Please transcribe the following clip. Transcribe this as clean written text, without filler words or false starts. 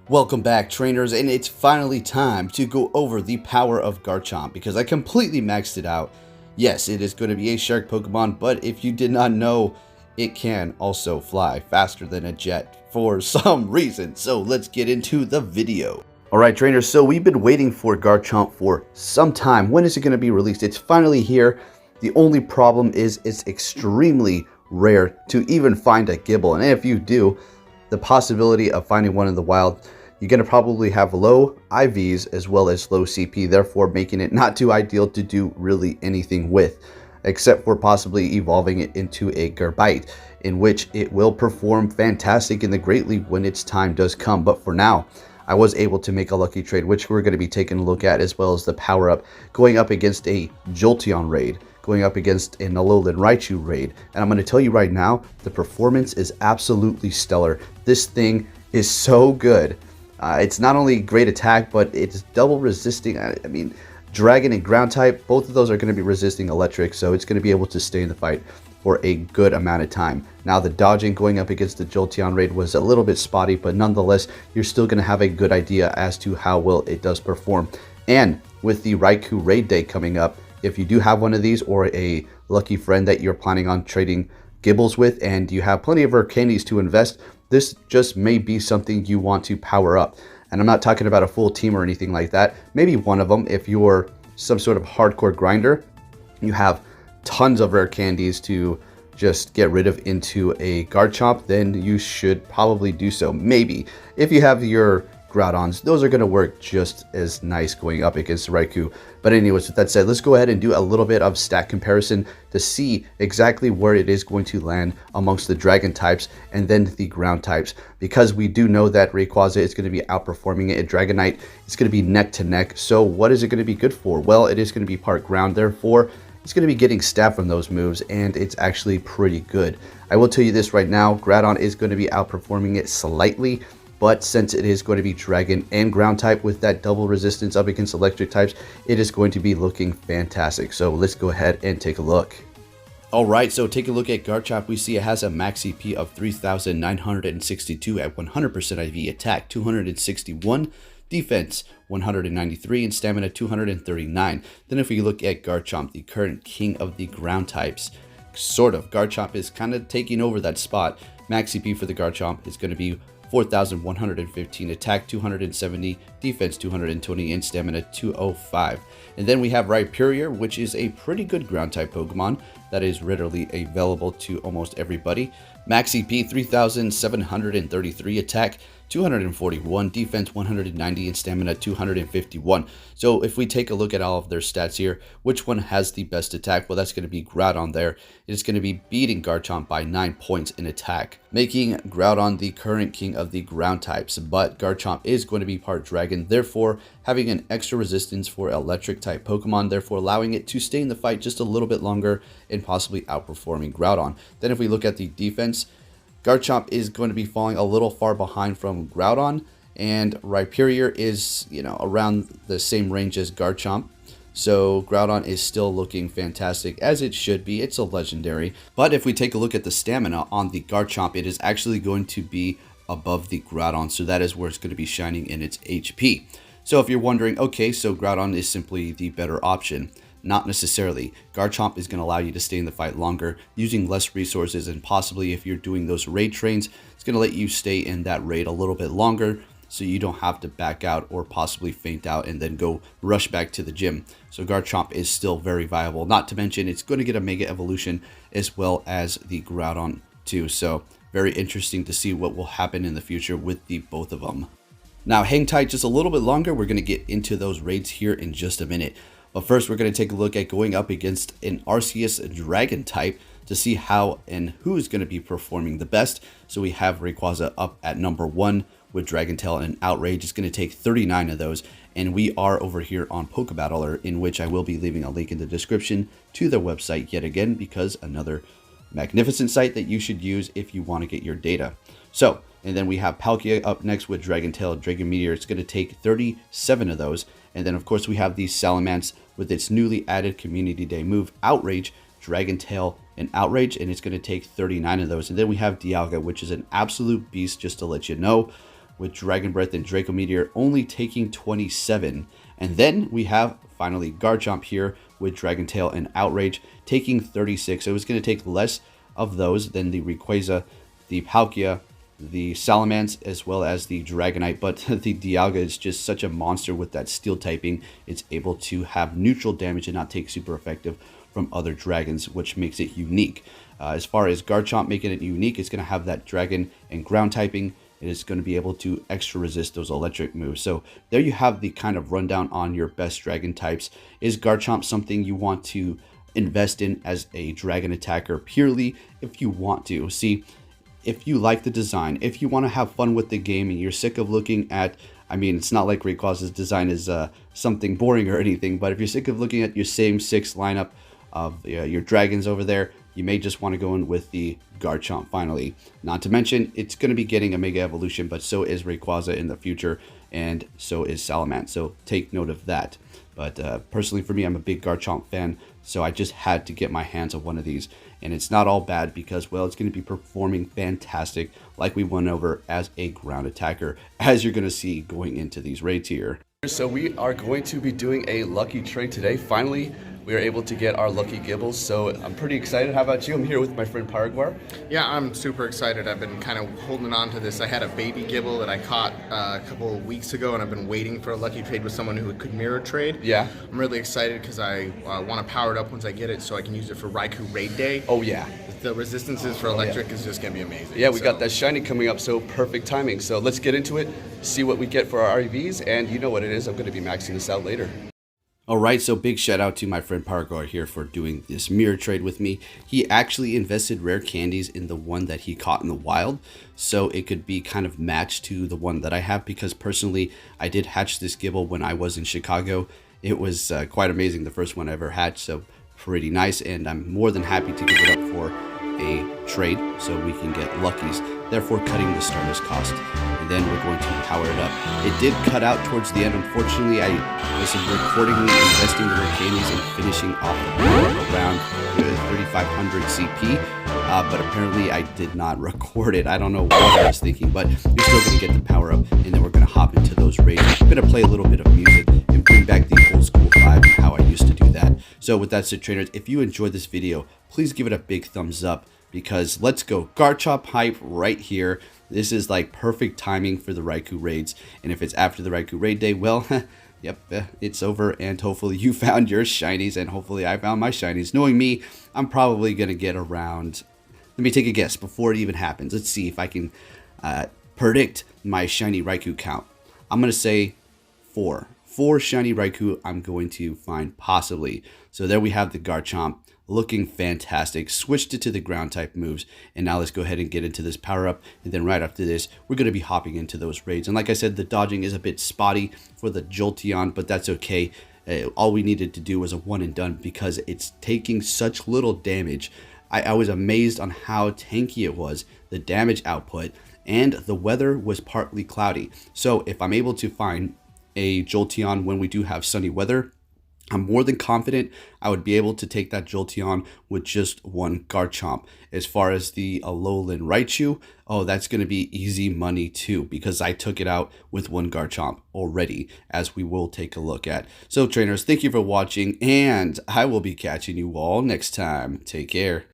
Welcome back, trainers, and it's finally time to go over the power of Garchomp because I completely maxed it out. Yes, it is going to be a shark Pokemon, but if you did not know, it can also fly faster than a jet for some reason. So let's get into the video. Alright, trainers, so we've been waiting for Garchomp for some time. When is it going to be released? It's finally here. The only problem is it's extremely rare to even find a Gible, and if you do, the possibility of finding one in the wild, you're going to probably have low IVs as well as low CP, therefore making it not too ideal to do really anything with, except for possibly evolving it into a Garbite, in which it will perform fantastic in the Great League when its time does come. But for now, I was able to make a lucky trade, which we're going to be taking a look at, as well as the power up, going up against a Jolteon raid, going up against an alolan Raichu raid. And I'm going to tell you right now, the performance is absolutely stellar. This thing is so good. It's not only great attack, but it's double resisting. I mean, Dragon and Ground type, both of those are going to be resisting electric, so it's going to be able to stay in the fight for a good amount of time. Now, the dodging going up against the Jolteon raid was a little bit spotty, but nonetheless, you're still going to have a good idea as to how well it does perform. And with the Raichu raid day coming up, if you do have one of these or a lucky friend that you're planning on trading Gibles with and you have plenty of rare candies to invest, this just may be something you want to power up. And I'm not talking about a full team or anything like that. Maybe one of them, if you're some sort of hardcore grinder, you have tons of rare candies to just get rid of into a Garchomp, then you should probably do so. Maybe. If you have your Groudons, those are going to work just as nice going up against Raichu. But anyways, with that said, let's go ahead and do a little bit of stat comparison to see exactly where it is going to land amongst the Dragon types and then the Ground types, because we do know that Rayquaza is going to be outperforming it at Dragonite. It's going to be neck to neck. So what is it going to be good for? Well, it is going to be part ground, therefore it's going to be getting stab from those moves, and it's actually pretty good. I will tell you this right now, Groudon is going to be outperforming it slightly, but since it is going to be Dragon and Ground type with that double resistance up against electric types, it is going to be looking fantastic. So let's go ahead and take a look. Alright, so take a look at Garchomp. We see it has a max CP of 3,962 at 100% IV, attack 261, defense 193, and stamina 239. Then if we look at Garchomp, the current king of the ground types, sort of, Garchomp is kind of taking over that spot. Max CP for the Garchomp is going to be 4,115, attack 270, defense 220, and stamina 205. And then we have Rhyperior, which is a pretty good ground type Pokemon that is readily available to almost everybody. Max CP 3,733, attack 241, defense 190, and stamina 251. So if we take a look at all of their stats here, which one has the best attack? Well, that's going to be Groudon there. It's going to be beating Garchomp by 9 points in attack, making Groudon the current king of the ground types. But Garchomp is going to be part Dragon, therefore having an extra resistance for electric type Pokemon, therefore allowing it to stay in the fight just a little bit longer and possibly outperforming Groudon. Then if we look at the defense, Garchomp is going to be falling a little far behind from Groudon, and Rhyperior is, around the same range as Garchomp. So Groudon is still looking fantastic, as it should be. It's a legendary. But if we take a look at the stamina on the Garchomp, it is actually going to be above the Groudon, so that is where it's going to be shining in its HP. So if you're wondering, okay, so Groudon is simply the better option. Not necessarily. Garchomp is going to allow you to stay in the fight longer, using less resources, and possibly if you're doing those raid trains, it's going to let you stay in that raid a little bit longer, so you don't have to back out or possibly faint out and then go rush back to the gym. So Garchomp is still very viable. Not to mention, it's going to get a Mega Evolution as well as the Groudon too. So very interesting to see what will happen in the future with the both of them. Now hang tight just a little bit longer. We're going to get into those raids here in just a minute. But first, we're going to take a look at going up against an Arceus Dragon type to see how and who is going to be performing the best. So we have Rayquaza up at number 1 with Dragon Tail and Outrage. It's going to take 39 of those. And we are over here on Pokebattler, in which I will be leaving a link in the description to their website yet again, because another magnificent site that you should use if you want to get your data. So, and then we have Palkia up next with Dragon Tail, Dragon Meteor. It's going to take 37 of those. And then, of course, we have the Salamence with its newly added Community Day move, Outrage, Dragon Tail, and Outrage, and it's going to take 39 of those. And then we have Dialga, which is an absolute beast, just to let you know. with Dragon Breath and Draco Meteor only taking 27. And then we have finally Garchomp here with Dragon Tail and Outrage taking 36. So it was going to take less of those than the Rayquaza, the Palkia, the Salamence, as well as the Dragonite, but the Dialga is just such a monster with that steel typing. It's able to have neutral damage and not take super effective from other dragons, which makes it unique. As far as Garchomp making it unique, it's going to have that dragon and ground typing. It is going to be able to extra resist those electric moves. So there you have the kind of rundown on your best dragon types. Is Garchomp something you want to invest in as a dragon attacker purely if you want to? See, if you like the design, if you want to have fun with the game and you're sick of looking at, I mean, it's not like Rayquaza's design is something boring or anything, but if you're sick of looking at your same 6 lineup of your dragons over there, you may just want to go in with the Garchomp finally. Not to mention, it's going to be getting a Mega Evolution, but so is Rayquaza in the future, and so is Salamence, so take note of that. But personally for me, I'm a big Garchomp fan, so I just had to get my hands on one of these. And it's not all bad because, well, it's going to be performing fantastic like we went over as a ground attacker, as you're going to see going into these raids here. So we are going to be doing a lucky trade today. Finally, we are able to get our lucky Gibles, so I'm pretty excited. How about you? I'm here with my friend Paragwar. Yeah, I'm super excited. I've been kind of holding on to this. I had a baby Gible that I caught a couple of weeks ago, and I've been waiting for a lucky trade with someone who could mirror trade. Yeah. I'm really excited because I want to power it up once I get it so I can use it for Raichu Raid Day. Oh, yeah. The resistances for electric is just going to be amazing. Yeah, we got that shiny coming up, so perfect timing. So let's get into it, see what we get for our REVs, and you know what it is. I'm going to be maxing this out later. Alright, so big shout out to my friend Paragwar here for doing this mirror trade with me. He actually invested rare candies in the one that he caught in the wild, so it could be kind of matched to the one that I have, because personally, I did hatch this Gible when I was in Chicago. It was quite amazing, the first one I ever hatched, so pretty nice, and I'm more than happy to give it up for a trade so we can get luckies, therefore cutting the starter's cost. And then we're going to power it up. It did cut out towards the end. Unfortunately, I was recordingly investing the rare candies and finishing off around 3,500 CP, but apparently I did not record it. I don't know what I was thinking, but you're still going to get the power up, and then we're going to hop into those raids. I'm going to play a little bit of music and bring back the old school vibe, how I used to do that. So with that said, trainers, if you enjoyed this video, please give it a big thumbs up, because let's go Garchomp hype right here. This is like perfect timing for the Raichu raids, and if it's after the Raichu raid day, well, yep, it's over, and hopefully you found your shinies, and hopefully I found my shinies. Knowing me, I'm probably going to get around, let me take a guess before it even happens. Let's see if I can predict my shiny Raichu count. I'm going to say 4. 4 shiny Raichu I'm going to find possibly. So there we have the Garchomp, looking fantastic. Switched it to the ground type moves, and now let's go ahead and get into this power up, and then right after this we're going to be hopping into those raids. And like I said, the dodging is a bit spotty for the Jolteon, but that's okay. All we needed to do was a one and done, because it's taking such little damage. I was amazed on how tanky it was, the damage output, and the weather was partly cloudy. So if I'm able to find a Jolteon when we do have sunny weather, I'm more than confident I would be able to take that Jolteon with just one Garchomp. As far as the alolan Raichu, oh, that's going to be easy money too, because I took it out with one Garchomp already, as we will take a look at. So trainers, thank you for watching, and I will be catching you all next time. Take care.